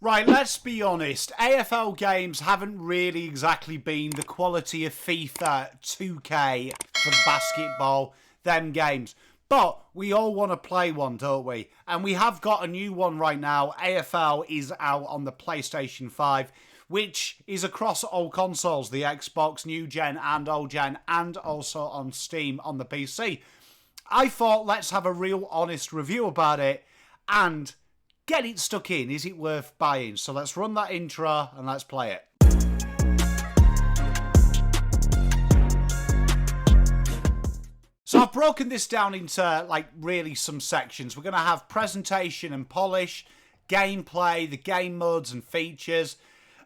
Right, let's be honest. AFL games haven't really exactly been the quality of FIFA 2K for basketball, them games. But we all want to play one, don't we? And we have got a new one right now. AFL is out on the PlayStation 5, which is across all consoles, the Xbox, new gen and old gen, and also on Steam on the PC. I thought let's have a real honest review about it and get it stuck in. Is it worth buying? So let's run that intro and let's play it. So I've broken this down into really some sections. We're going to have presentation and polish, gameplay, the game modes and features.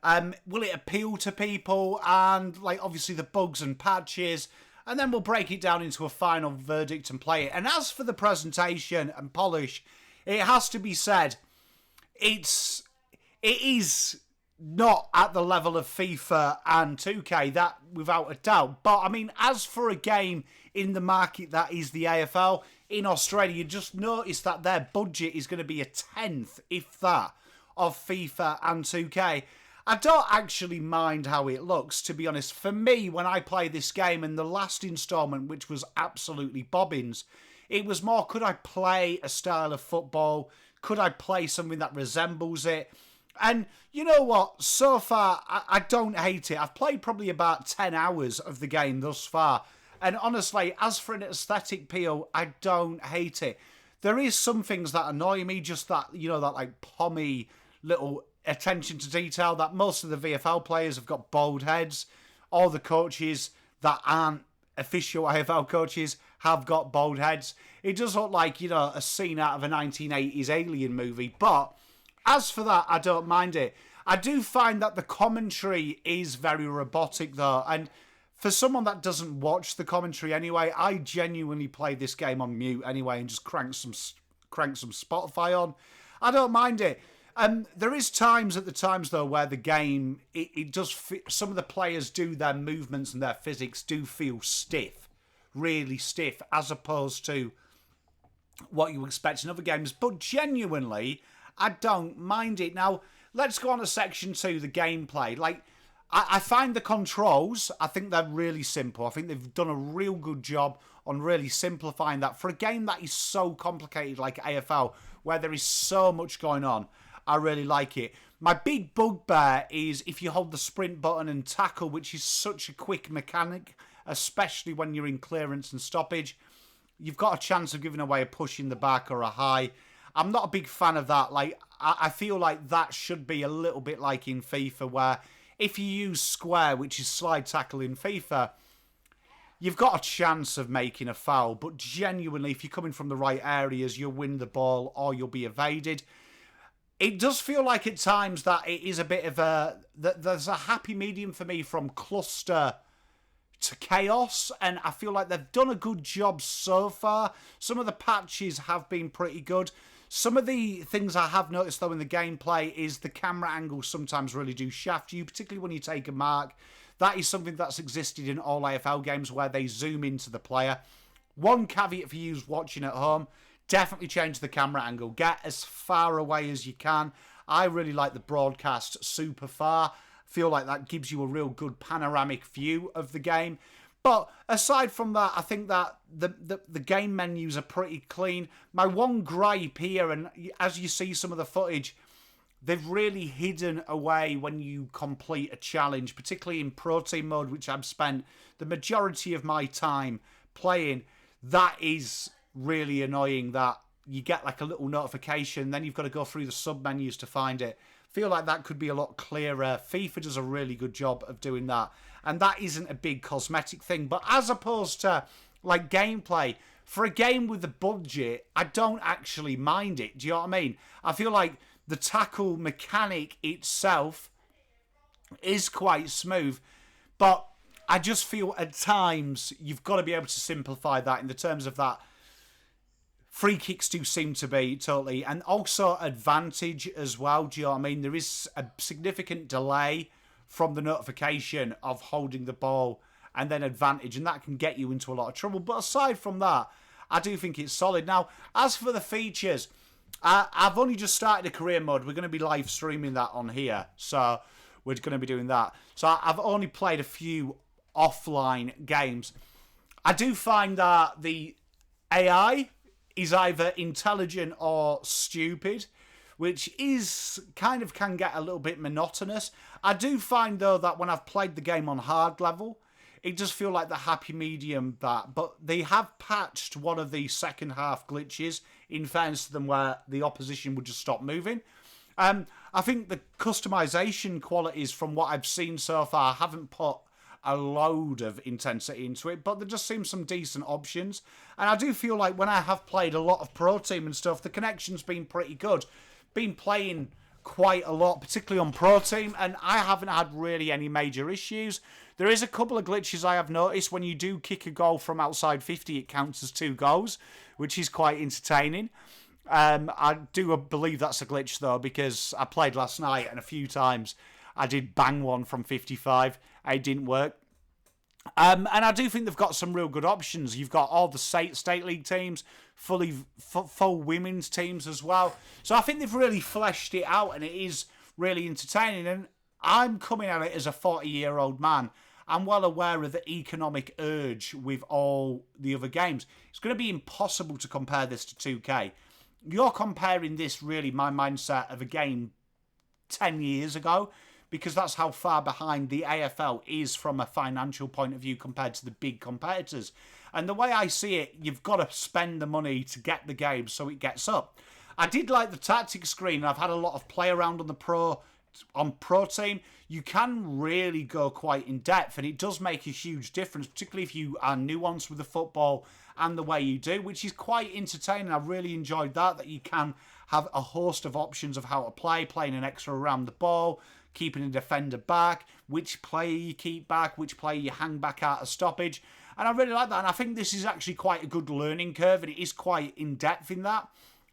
Will it appeal to people? And obviously the bugs and patches. And then we'll break it down into a final verdict and play it. And as for the presentation and polish, it has to be said, it is not at the level of FIFA and 2K, that without a doubt. But I mean, as for a game in the market that is the AFL in Australia, you just notice that their budget is going to be a tenth, if that, of FIFA and 2K. I don't actually mind how it looks, to be honest. For me, when I play this game and the last installment, which was absolutely bobbins, it was more, could I play a style of football? Could I play something that resembles it? And you know what? So far, I don't hate it. I've played probably about 10 hours of the game thus far. And honestly, as for an aesthetic appeal, I don't hate it. There is some things that annoy me, just that, that pommy little attention to detail, that most of the VFL players have got bald heads. All the coaches that aren't official AFL coaches have got bald heads. It does look like, a scene out of a 1980s Alien movie. But as for that, I don't mind it. I do find that the commentary is very robotic, though. And for someone that doesn't watch the commentary anyway, I genuinely play this game on mute anyway and just crank some Spotify on. I don't mind it. There is times though where the game, it does, some of the players do, their movements and their physics do feel stiff, really stiff, as opposed to what you expect in other games. But genuinely, I don't mind it. Now, let's go on to section 2, the gameplay. I find the controls, I think they're really simple. I think they've done a real good job on really simplifying that. For a game that is so complicated like AFL, where there is so much going on, I really like it. My big bugbear is if you hold the sprint button and tackle, which is such a quick mechanic, especially when you're in clearance and stoppage, you've got a chance of giving away a push in the back or a high. I'm not a big fan of that. I feel like that should be a little bit like in FIFA, where if you use square, which is slide tackle in FIFA, you've got a chance of making a foul. But genuinely, if you're coming from the right areas, you'll win the ball or you'll be evaded. It does feel like at times that it is a bit of there's a happy medium for me from cluster to chaos, and I feel like they've done a good job so far. Some of the patches have been pretty good. Some of the things I have noticed though in the gameplay is the camera angles sometimes really do shaft you, particularly when you take a mark. That is something that's existed in all AFL games where they zoom into the player. One caveat for you watching at home, definitely change the camera angle. Get as far away as you can. I really like the broadcast super far. Feel like that gives you a real good panoramic view of the game. But aside from that, I think that the game menus are pretty clean. My one gripe here, and as you see some of the footage, they've really hidden away when you complete a challenge, particularly in Pro Team mode, which I've spent the majority of my time playing. That is really annoying, that you get a little notification, then you've got to go through the sub-menus to find it. Feel like that could be a lot clearer. FIFA does a really good job of doing that. And that isn't a big cosmetic thing. But as opposed to gameplay, for a game with a budget, I don't actually mind it. Do you know what I mean? I feel like the tackle mechanic itself is quite smooth. But I just feel at times you've got to be able to simplify that in the terms of that. Free kicks do seem to be totally, and also advantage as well. Do you know what I mean? There is a significant delay from the notification of holding the ball and then advantage, and that can get you into a lot of trouble. But aside from that, I do think it's solid. Now, as for the features, I've only just started a career mode. We're going to be live streaming that on here. So we're going to be doing that. So I've only played a few offline games. I do find that the AI is either intelligent or stupid, which is kind of can get a little bit monotonous. I do find, though, that when I've played the game on hard level, it does feel like the happy medium that. But they have patched one of the second half glitches, in fairness to them, where the opposition would just stop moving. I think the customization qualities from what I've seen so far haven't put a load of intensity into it, but there just seems some decent options. And I do feel like when I have played a lot of Pro Team and stuff, the connection's been pretty good. Been playing quite a lot, particularly on Pro Team, and I haven't had really any major issues. There is a couple of glitches I have noticed. When you do kick a goal from outside 50, it counts as 2 goals, which is quite entertaining. I do believe that's a glitch, though, because I played last night and a few times I did bang one from 55. It didn't work. And I do think they've got some real good options. You've got all the state league teams, full women's teams as well. So I think they've really fleshed it out, and it is really entertaining. And I'm coming at it as a 40-year-old man. I'm well aware of the economic urge with all the other games. It's going to be impossible to compare this to 2K. You're comparing this, really, my mindset of a game 10 years ago, because that's how far behind the AFL is from a financial point of view compared to the big competitors. And the way I see it, you've got to spend the money to get the game so it gets up. I did like the tactics screen. I've had a lot of play around on Pro Team. You can really go quite in depth, and it does make a huge difference, particularly if you are nuanced with the football and the way you do, which is quite entertaining. I really enjoyed that you can have a host of options of how to play, playing an extra around the ball, keeping a defender back, which player you keep back, which player you hang back out of stoppage. And I really like that. And I think this is actually quite a good learning curve, and it is quite in-depth in that.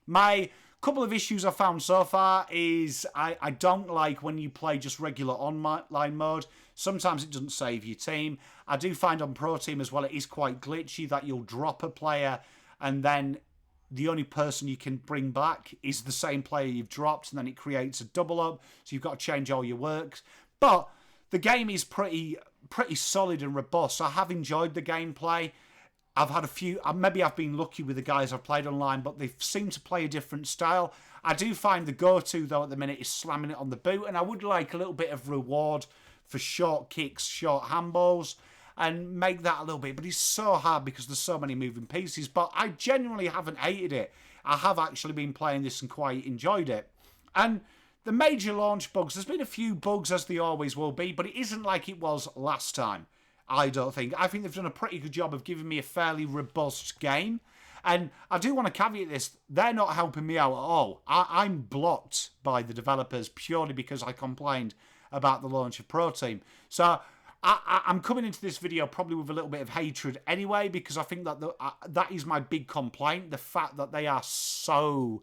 My couple of issues I've found so far is I don't like when you play just regular online mode. Sometimes it doesn't save your team. I do find on Pro Team as well, it is quite glitchy that you'll drop a player and then the only person you can bring back is the same player you've dropped, and then it creates a double up, so you've got to change all your works. But the game is pretty solid and robust. I have enjoyed the gameplay. I've had a few, maybe I've been lucky with the guys I've played online, but they seem to play a different style. I do find the go-to, though, at the minute is slamming it on the boot, and I would like a little bit of reward for short kicks, short handballs, and make that a little bit. But it's so hard because there's so many moving pieces. But I genuinely haven't hated it. I have actually been playing this and quite enjoyed it. And the major launch bugs, there's been a few bugs, as there always will be, but it isn't like it was last time, I don't think. I think they've done a pretty good job of giving me a fairly robust game. And I do want to caveat this, they're not helping me out at all. I'm blocked by the developers purely because I complained about the launch of Pro Team. So I'm coming into this video probably with a little bit of hatred anyway, because I think that that is my big complaint, the fact that they are so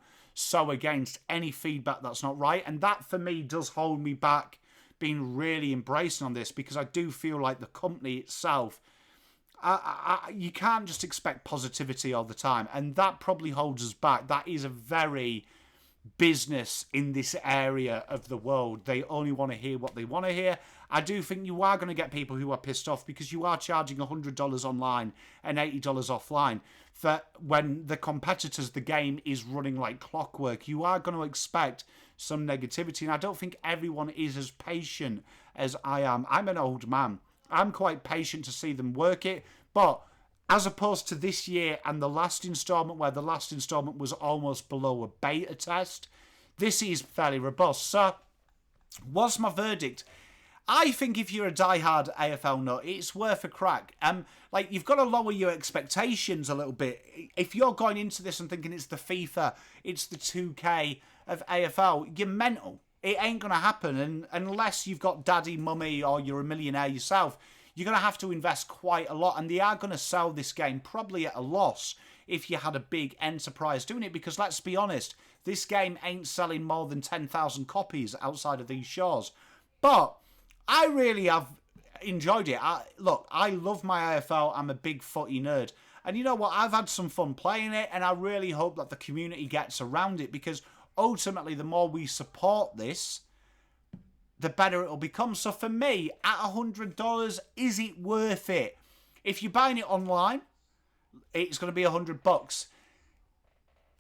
against any feedback that's not right. And that, for me, does hold me back being really embracing on this, because I do feel like the company itself, you can't just expect positivity all the time, and that probably holds us back. That is a very business in this area of the world. They only want to hear what they want to hear. I do think you are going to get people who are pissed off because you are charging $100 online and $80 offline for when the competitors, the game is running like clockwork. You are going to expect some negativity, and I don't think everyone is as patient as I am. I'm an old man. I'm quite patient to see them work it, but as opposed to this year and the last installment, where the last installment was almost below a beta test, this is fairly robust. So, what's my verdict? I think if you're a diehard AFL nut, it's worth a crack. Like, you've got to lower your expectations a little bit. If you're going into this and thinking it's the FIFA, it's the 2K of AFL, you're mental. It ain't going to happen, and unless you've got daddy, mummy, or you're a millionaire yourself, you're going to have to invest quite a lot, and they are going to sell this game probably at a loss if you had a big enterprise doing it, because let's be honest, this game ain't selling more than 10,000 copies outside of these shores. But I really have enjoyed it. Look, I love my AFL. I'm a big footy nerd, And you know what? I've had some fun playing it, and I really hope that the community gets around it, because ultimately, the more we support this, the better it'll become. So for me, at $100, is it worth it? If you're buying it online, it's going to be $100.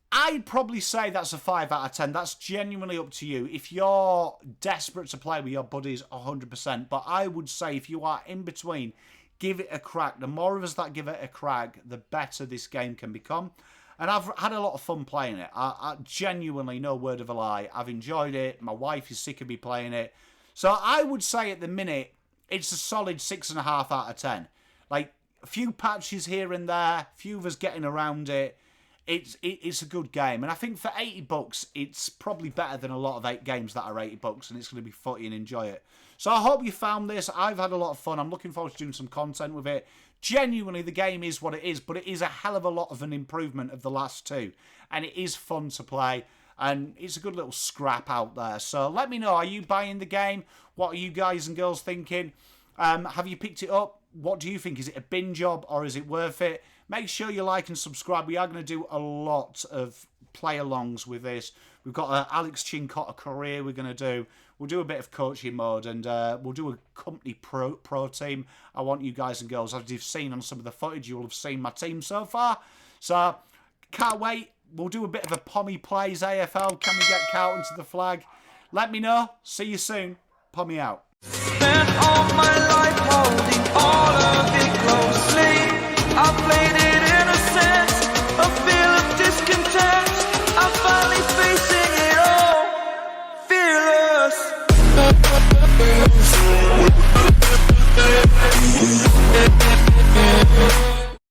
I'd probably say that's a 5 out of 10. That's genuinely up to you. If you're desperate to play with your buddies, 100%. But I would say if you are in between, give it a crack. The more of us that give it a crack, the better this game can become. And I've had a lot of fun playing it. I genuinely, no word of a lie, I've enjoyed it. My wife is sick of me playing it. So I would say at the minute, it's a solid 6.5 out of 10. Like, a few patches here and there, few of us getting around it. It's a good game. And I think for $80, it's probably better than a lot of games that are $80, and it's going to be footy and enjoy it. So I hope you found this. I've had a lot of fun. I'm looking forward to doing some content with it. Genuinely, the game is what it is, but it is a hell of a lot of an improvement of the last two. And it is fun to play, and it's a good little scrap out there. So let me know, are you buying the game? What are you guys and girls thinking? Have you picked it up? What do you think? Is it a bin job, or is it worth it? Make sure you like and subscribe. We are going to do a lot of play-alongs with this. We've got an Alex Chincotta career we're going to do. We'll do a bit of coaching mode, and we'll do a company pro team. I want you guys and girls, as you've seen on some of the footage, you will have seen my team so far. So, can't wait. We'll do a bit of a Pommy Plays AFL. Can we get Carlton to the flag? Let me know. See you soon. Pommy out. Spent all my life holding all of it closely. I played it